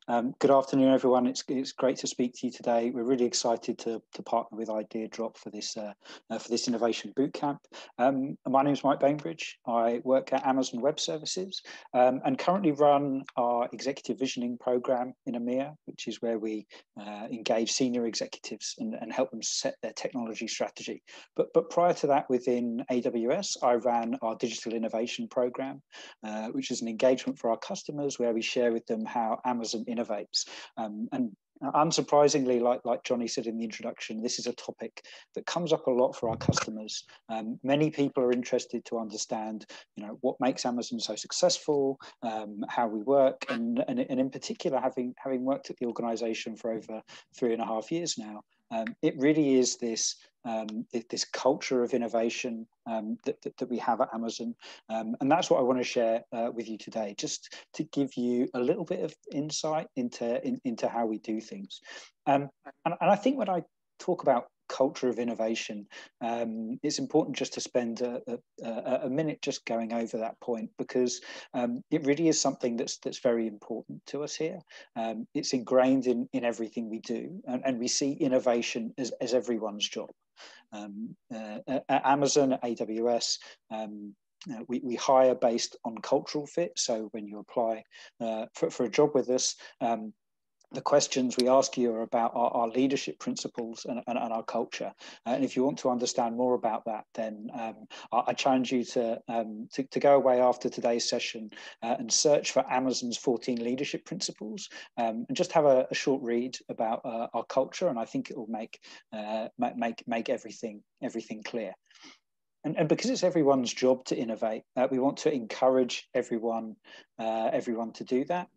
Good afternoon, everyone. It's great to speak to you today. We're really excited to partner with Idea Drop for this innovation bootcamp. My name is Mike Bainbridge. I work at Amazon Web Services and currently run our executive visioning program in EMEA, which is where we engage senior executives and help them set their technology strategy. But prior to that, within AWS, I ran our digital innovation program, which is an engagement for our customers where we share with them how Amazon innovates. And unsurprisingly, like Johnny said in the introduction, this is a topic that comes up a lot for our customers. Many people are interested to understand, what makes Amazon so successful, how we work, and in particular, having worked at the organization for over 3.5 years now, it really is this culture of innovation that we have at Amazon. And that's what I want to share with you today, just to give you a little bit of insight into how we do things. And I think when I talk about culture of innovation, it's important just to spend a minute just going over that point, because it really is something that's very important to us here. It's ingrained in everything we do, and we see innovation as everyone's job. At Amazon, at AWS, we hire based on cultural fit. So when you apply for a job with us, the questions we ask you are about our leadership principles and our culture. And if you want to understand more about that, then I challenge you to go away after today's session and search for Amazon's 14 leadership principles, and just have a short read about our culture. And I think it will make everything clear. And because it's everyone's job to innovate, we want to encourage everyone to do that.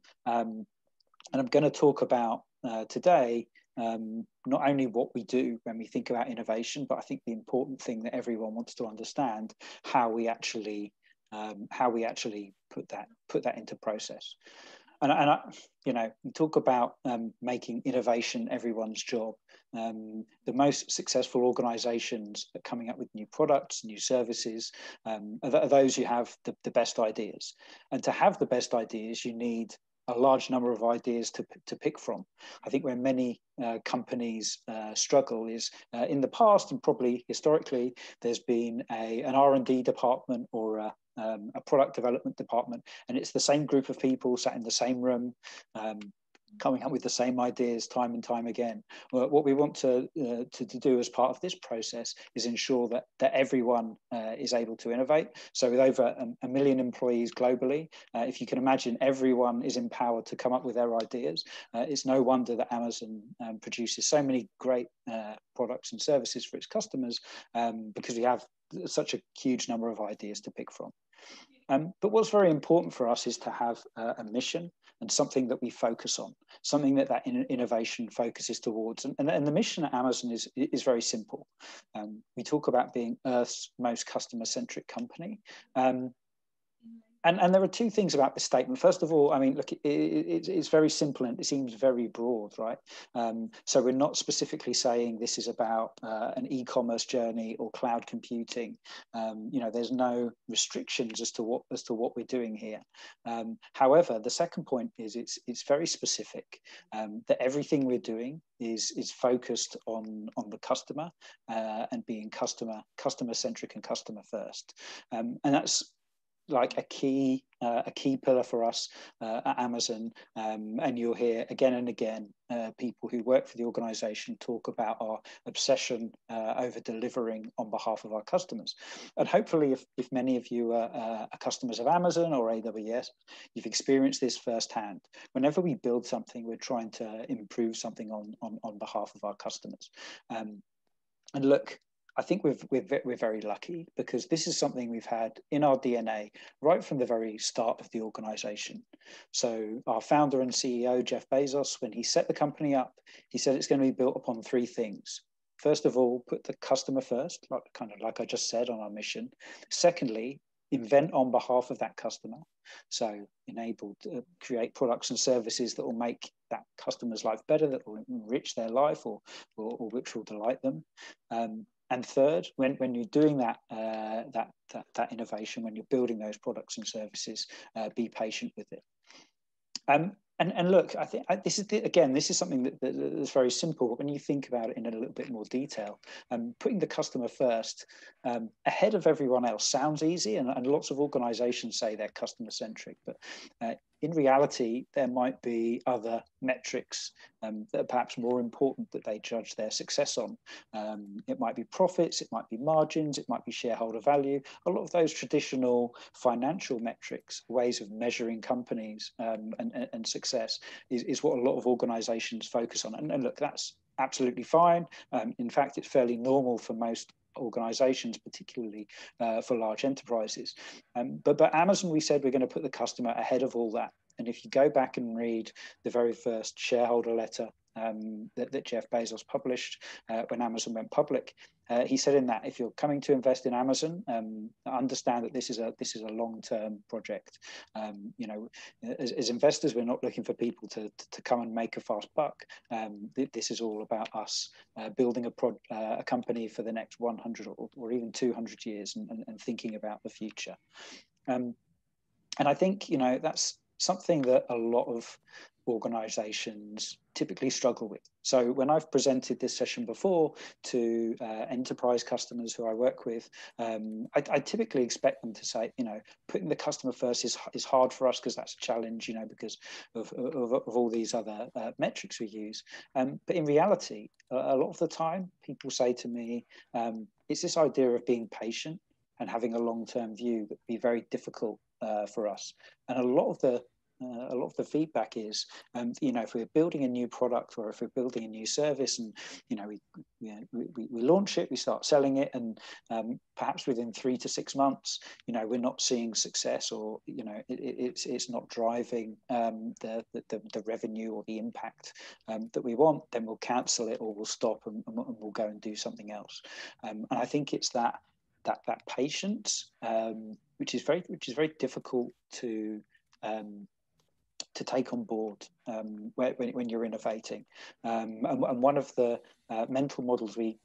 And I'm going to talk about today not only what we do when we think about innovation, but I think the important thing that everyone wants to understand, how we actually put that into process. And we talk about making innovation everyone's job. The most successful organizations are coming up with new products, new services, are those who have the best ideas. And to have the best ideas, you need a large number of ideas to pick from. I think where many companies struggle is in the past, and probably historically, there's been an R&D department or a product development department, and it's the same group of people sat in the same room, coming up with the same ideas time and time again. Well, what we want to do as part of this process is ensure that everyone is able to innovate. So with over a million employees globally, if you can imagine, everyone is empowered to come up with their ideas. It's no wonder that Amazon produces so many great products and services for its customers, because we have such a huge number of ideas to pick from. But what's very important for us is to have a mission and something that we focus on, something that innovation focuses towards. And the mission at Amazon is very simple. We talk about being Earth's most customer-centric company. And there are two things about this statement. First of all, I mean, look, it's very simple and it seems very broad, right? So we're not specifically saying this is about an e-commerce journey or cloud computing. There's no restrictions as to what we're doing here. However, the second point is it's very specific, that everything we're doing is focused on the customer and being customer-centric and customer first. And that's like a key pillar for us at Amazon, and you'll hear again and again people who work for the organization talk about our obsession over delivering on behalf of our customers. And hopefully if many of you are customers of Amazon or AWS, you've experienced this firsthand. Whenever we build something, we're trying to improve something on behalf of our customers. And look, I think we're very lucky, because this is something we've had in our DNA right from the very start of the organization. So our founder and CEO, Jeff Bezos, when he set the company up, he said it's going to be built upon three things. First of all, put the customer first, like I just said on our mission. Secondly, invent on behalf of that customer. So enable to create products and services that will make that customer's life better, that will enrich their life or which will delight them. And third, when you're doing that innovation, when you're building those products and services, be patient with it. And look, I think this is this is something that's very simple. But when you think about it in a little bit more detail, putting the customer first ahead of everyone else sounds easy, and lots of organisations say they're customer centric. But in reality, there might be other metrics that are perhaps more important that they judge their success on. It might be profits, it might be margins, it might be shareholder value. A lot of those traditional financial metrics, ways of measuring companies and success, is what a lot of organisations focus on. And look, that's absolutely fine. In fact, it's fairly normal for most organizations, particularly for large enterprises. But Amazon, we said we're going to put the customer ahead of all that. And if you go back and read the very first shareholder letter that Jeff Bezos published when Amazon went public, he said in that, if you're coming to invest in Amazon, understand that this is a long-term project. You know, as investors, we're not looking for people to come and make a fast buck. This is all about us building a company for the next 100 or even 200 years and thinking about the future. And I think, you know, that's something that a lot of organizations typically struggle with. So when I've presented this session before to enterprise customers who I work with, I typically expect them to say, you know, putting the customer first is hard for us because that's a challenge, you know, because of all these other metrics we use. But in reality, a lot of the time, people say to me, it's this idea of being patient and having a long-term view that would be very difficult for us. And a lot of the feedback is, you know, if we're building a new product or if we're building a new service, and you know, we launch it, we start selling it, and perhaps within 3 to 6 months, you know, we're not seeing success, or you know, it's not driving the revenue or the impact that we want, then we'll cancel it or we'll stop and we'll go and do something else. And I think it's that patience, which is very difficult to take on board when you're innovating. And one of the mental models we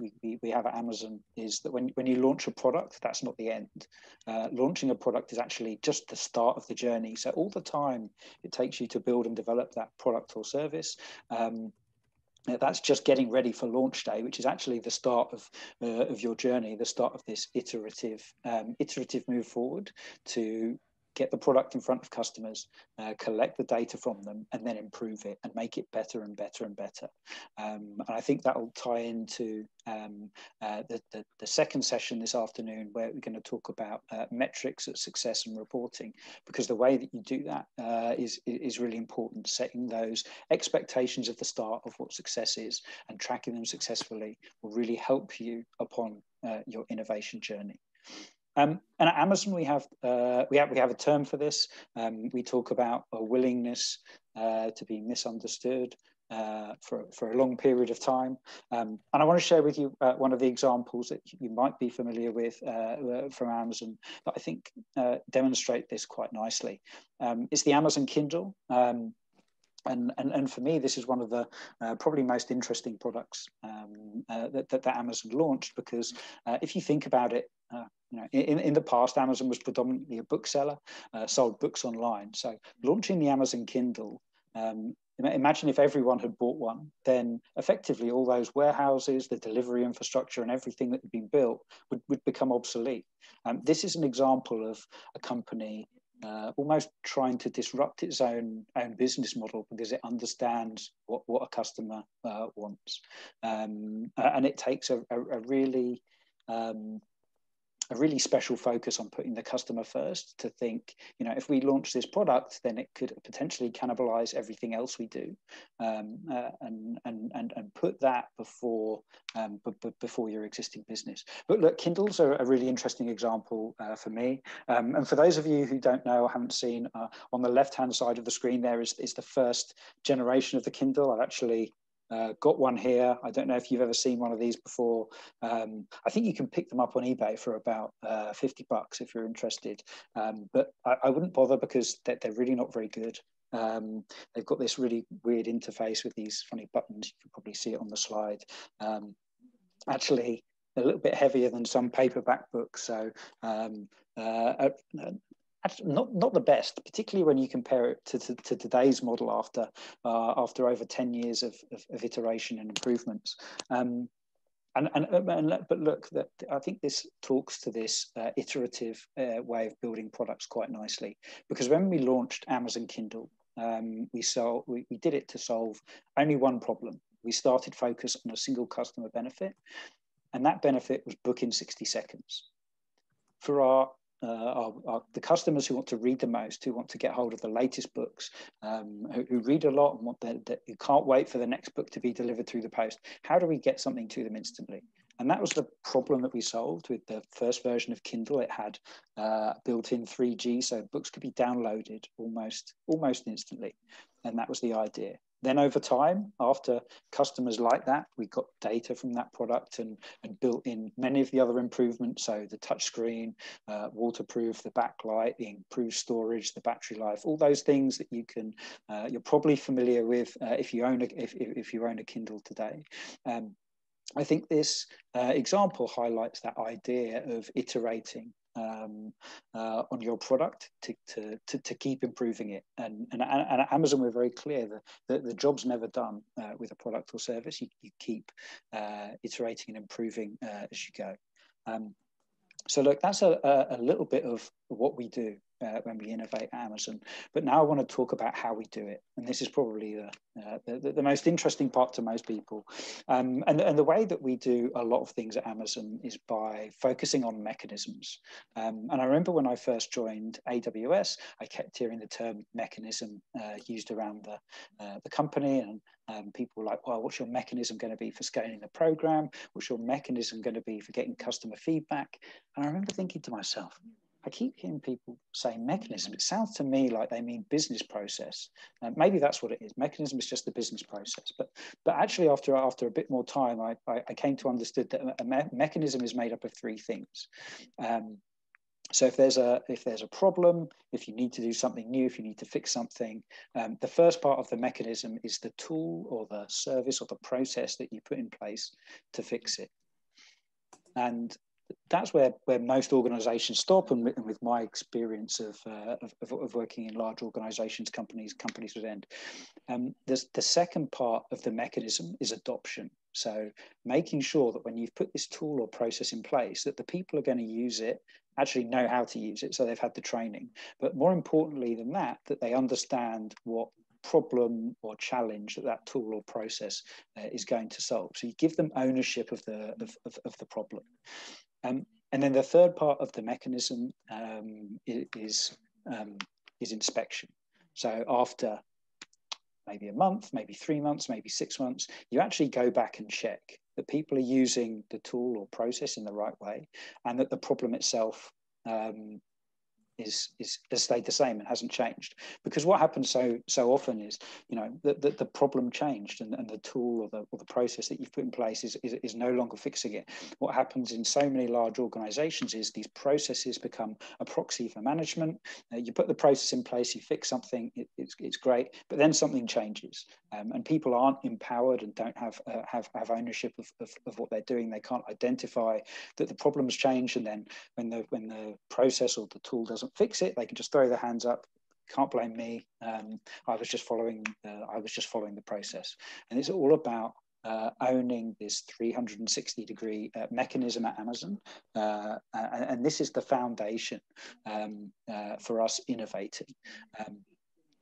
have at Amazon is that when you launch a product, that's not the end. Launching a product is actually just the start of the journey. So all the time it takes you to build and develop that product or service, that's just getting ready for launch day, which is actually the start of your journey, the start of this iterative move forward to get the product in front of customers, collect the data from them, and then improve it and make it better and better and better. And I think that will tie into the second session this afternoon, where we're going to talk about metrics of success and reporting, because the way that you do that is really important. Setting those expectations at the start of what success is and tracking them successfully will really help you upon your innovation journey. And at Amazon, we have a term for this. We talk about a willingness to be misunderstood for a long period of time. And I want to share with you one of the examples that you might be familiar with from Amazon that I think demonstrate this quite nicely. It's the Amazon Kindle. And for me, this is one of the probably most interesting products that Amazon launched, because if you think about it, you know, in the past, Amazon was predominantly a bookseller, sold books online. So launching the Amazon Kindle, imagine if everyone had bought one, then effectively all those warehouses, the delivery infrastructure and everything that had been built would become obsolete. This is an example of a company almost trying to disrupt its own business model because it understands what a customer wants. And it takes a really special focus on putting the customer first, to think, you know, if we launch this product, then it could potentially cannibalize everything else we do, and put that before your existing business. But look, Kindles are a really interesting example for me. And for those of you who don't know or haven't seen, on the left-hand side of the screen there is the first generation of the Kindle. I've actually got one here. I don't know if you've ever seen one of these before. I think you can pick them up on eBay for about $50 if you're interested. But I wouldn't bother, because they're really not very good. They've got this really weird interface with these funny buttons. You can probably see it on the slide. Actually, a little bit heavier than some paperback books. So actually not the best, particularly when you compare it to today's model after over 10 years of iteration and improvements. But look, that I think this talks to this iterative way of building products quite nicely, because when we launched Amazon Kindle, we did it to solve only one problem. We started focus on a single customer benefit, and that benefit was book in 60 seconds. For the customers who want to read the most, who want to get hold of the latest books, who read a lot and who can't wait for the next book to be delivered through the post, how do we get something to them instantly? And that was the problem that we solved with the first version of Kindle. It had built-in 3G, so books could be downloaded almost instantly. And that was the idea. Then over time, after customers like that, we got data from that product and built in many of the other improvements. So the touchscreen, waterproof, the backlight, the improved storage, the battery life, all those things that you're probably familiar with if you own a Kindle today. I think this example highlights that idea of iterating on your product to keep improving it. And at Amazon, we're very clear that the job's never done with a product or service. You keep iterating and improving as you go. So look, that's a little bit of what we do when we innovate at Amazon. But now I want to talk about how we do it. And this is probably the most interesting part to most people. And the way that we do a lot of things at Amazon is by focusing on mechanisms. And I remember when I first joined AWS, I kept hearing the term mechanism used around the company. And people were like, well, what's your mechanism going to be for scaling the program? What's your mechanism going to be for getting customer feedback? And I remember thinking to myself, I keep hearing people say mechanism. It sounds to me like they mean business process. Maybe that's what it is. Mechanism is just the business process. But actually, after a bit more time, I came to understand that a mechanism is made up of three things. So if there's a problem, if you need to do something new, if you need to fix something, the first part of the mechanism is the tool or the service or the process that you put in place to fix it. And that's where most organizations stop. And with my experience of working in large organizations, companies would end. The second part of the mechanism is adoption. So making sure that when you've put this tool or process in place, that the people are going to use it actually know how to use it. So they've had the training. But more importantly than that they understand what problem or challenge that tool or process is going to solve. So you give them ownership of the problem. And then the third part of the mechanism is inspection. So after maybe a month, maybe 3 months, maybe 6 months, you actually go back and check that people are using the tool or process in the right way, and that the problem itself has stayed the same and hasn't changed. Because what happens so often is, the problem changed and the tool or the process that you've put in place is no longer fixing it. What happens in so many large organizations is these processes become a proxy for management. You put the process in place, you fix something, it's great, but then something changes, and people aren't empowered and don't have ownership of what they're doing. They can't identify that the problem's changed, and then when the process or the tool doesn't fix it, they can just throw their hands up. Can't blame me. I was just following the process. And it's all about owning this 360-degree mechanism at Amazon, and this is the foundation for us innovating.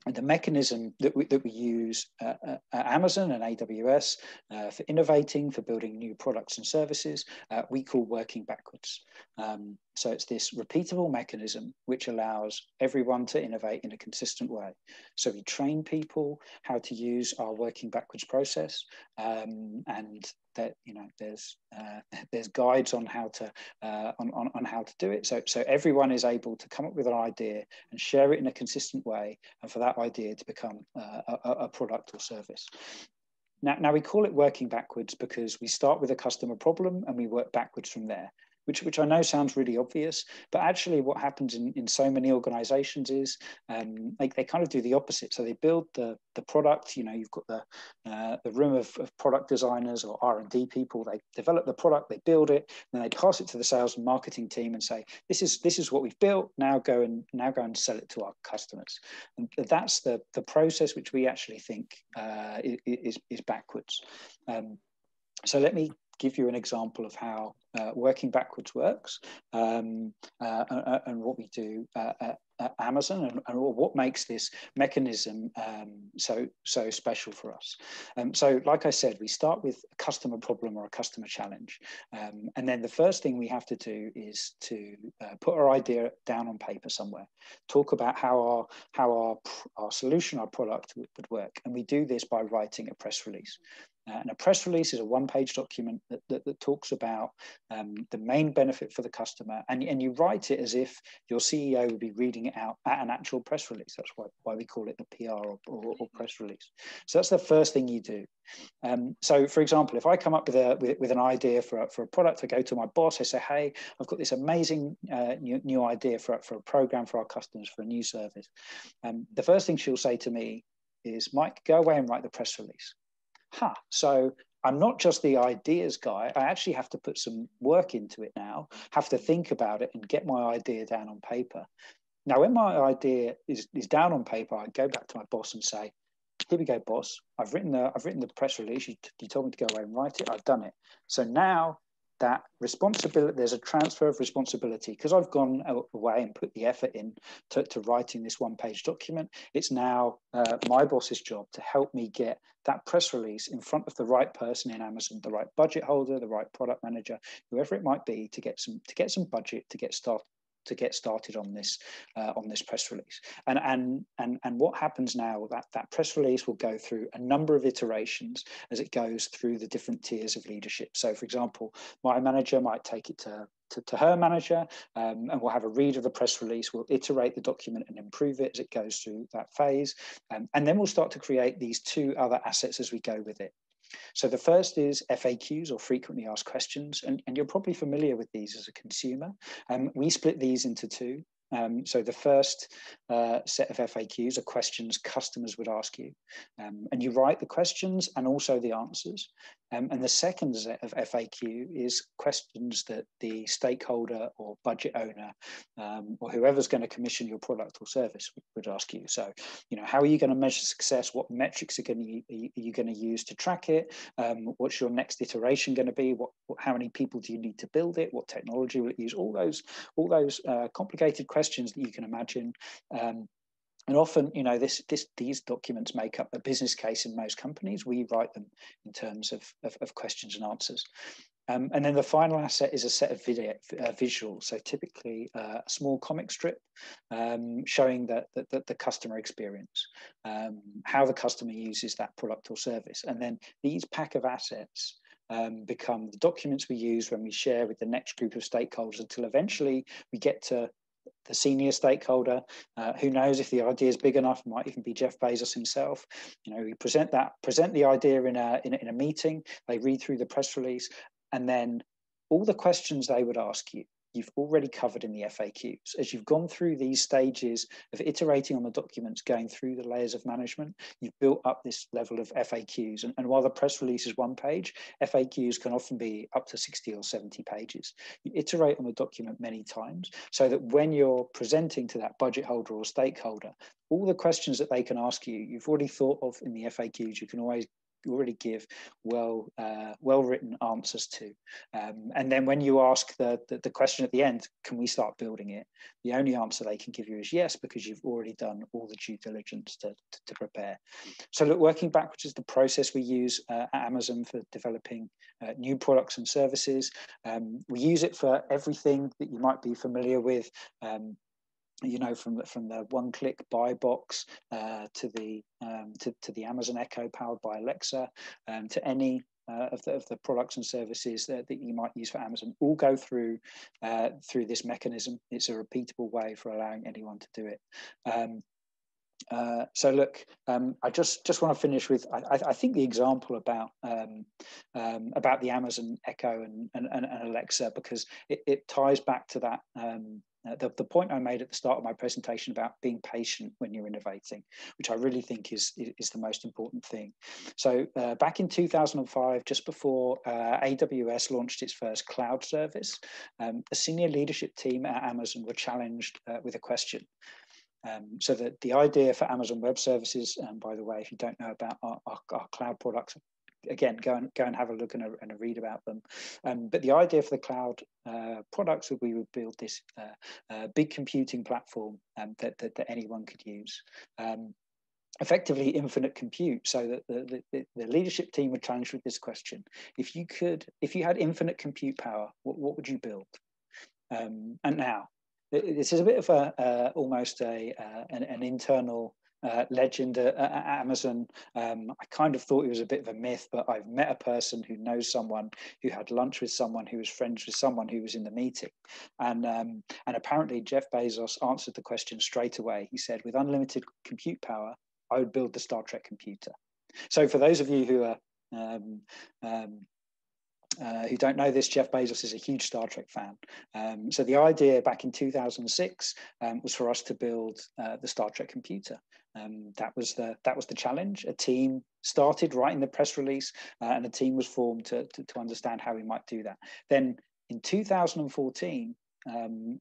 And the mechanism that we use at Amazon and AWS for innovating, for building new products and services, we call working backwards. So it's this repeatable mechanism which allows everyone to innovate in a consistent way. So we train people how to use our working backwards process, and that there's guides on how to do it. So everyone is able to come up with an idea and share it in a consistent way, and for that idea to become a product or service. Now we call it working backwards because we start with a customer problem and we work backwards from there. which I know sounds really obvious, but actually what happens in so many organizations is they kind of do the opposite. So they build the product. You've got the room of product designers or R&D people. They develop the product, they build it, then they pass it to the sales and marketing team and say, this is what we've built. Now go and sell it to our customers. And that's the process which we actually think is backwards. So let me give you an example of how working backwards works, and what we do at Amazon, and what makes this mechanism so special for us. So like I said, we start with a customer problem or a customer challenge, and then the first thing we have to do is to put our idea down on paper somewhere, talk about how our solution, our product would work, and we do this by writing a press release. And a press release is a one-page document that talks about the main benefit for the customer, and you write it as if your CEO would be reading it out at an actual press release. That's why we call it the PR or press release. So that's the first thing you do. So, for example, if I come up with an idea for a product, I go to my boss, I say, hey, I've got this amazing new idea for a program for our customers, for a new service. The first thing she'll say to me is, Mike, go away and write the press release. So I'm not just the ideas guy. I actually have to put some work into it now, have to think about it and get my idea down on paper. Now, when my idea is down on paper, I go back to my boss and say, here we go, boss. I've written the press release. You told me to go away and write it. I've done it. So now that responsibility, there's a transfer of responsibility because I've gone away and put the effort in to writing this one-page document. It's now my boss's job to help me get that press release in front of the right person in Amazon, the right budget holder, the right product manager, whoever it might be, to get some budget to get started on this press release. And what happens now, that press release will go through a number of iterations as it goes through the different tiers of leadership. So, for example, my manager might take it to her manager, and we'll have a read of the press release. We'll iterate the document and improve it as it goes through that phase. And then we'll start to create these two other assets as we go with it. So the first is FAQs, or frequently asked questions, and you're probably familiar with these as a consumer. We split these into two. So the first set of FAQs are questions customers would ask you, and you write the questions and also the answers. And the second set of FAQ is questions that the stakeholder or budget owner or whoever's going to commission your product or service would ask you. So, how are you going to measure success? What metrics are you going to use to track it? What's your next iteration going to be? How many people do you need to build it? What technology will it use? All those complicated questions that you can imagine. And often, these documents make up a business case in most companies. We write them in terms of questions and answers. And then the final asset is a set of visuals. So typically a small comic strip showing the customer experience, how the customer uses that product or service. And then these pack of assets become the documents we use when we share with the next group of stakeholders until eventually we get to the senior stakeholder. Who knows if the idea is big enough? It might even be Jeff Bezos himself. We present the idea in a meeting. They read through the press release, and then all the questions they would ask you, you've already covered in the FAQs. As you've gone through these stages of iterating on the documents, going through the layers of management, you've built up this level of FAQs. And while the press release is one page, FAQs can often be up to 60 or 70 pages. You iterate on the document many times so that when you're presenting to that budget holder or stakeholder, all the questions that they can ask you, you've already thought of in the FAQs. You can already give well-written answers to, and then when you ask the question at the end, can we start building it? The only answer they can give you is yes, because you've already done all the due diligence to prepare. So look, working backwards is the process we use at Amazon for developing new products and services. We use it for everything that you might be familiar with. From the one-click buy box to the Amazon Echo powered by Alexa, to any of the products and services that you might use for Amazon, all go through this mechanism. It's a repeatable way for allowing anyone to do it. So look, I just want to finish with I think the example about the Amazon Echo and Alexa, because it ties back to that the point I made at the start of my presentation about being patient when you're innovating, which I really think is the most important thing. So back in 2005, just before AWS launched its first cloud service, the senior leadership team at Amazon were challenged with a question. So the idea for Amazon Web Services, and by the way, if you don't know about our cloud products, again, go and have a look and a read about them. But the idea for the cloud products would we would build this big computing platform that anyone could use. Effectively infinite compute, so that the leadership team were challenged with this question: if you had infinite compute power, what would you build? And now, this is a bit of almost an internal legend at Amazon. I kind of thought it was a bit of a myth, but I've met a person who knows someone who had lunch with someone who was friends with someone who was in the meeting, and apparently Jeff Bezos answered the question straight away. He said, "With unlimited compute power, I would build the Star Trek computer." So for those of you who are who don't know this, Jeff Bezos is a huge Star Trek fan. So the idea back in 2006 was for us to build the Star Trek computer. That was the challenge. A team started writing the press release, and a team was formed to understand how we might do that. Then in 2014,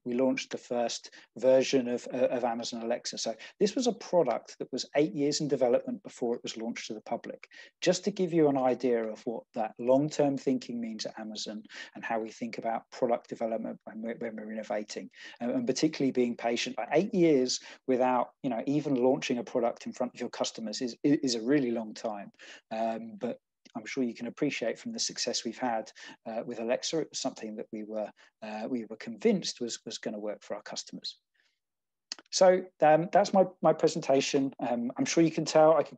we launched the first version of Amazon Alexa. So this was a product that was 8 years in development before it was launched to the public. Just to give you an idea of what that long-term thinking means at Amazon and how we think about product development when we're innovating, and particularly being patient. Like 8 years without even launching a product in front of your customers is a really long time. But I'm sure you can appreciate from the success we've had with Alexa, it was something that we were convinced was going to work for our customers. So that's my presentation. I'm sure you can tell I could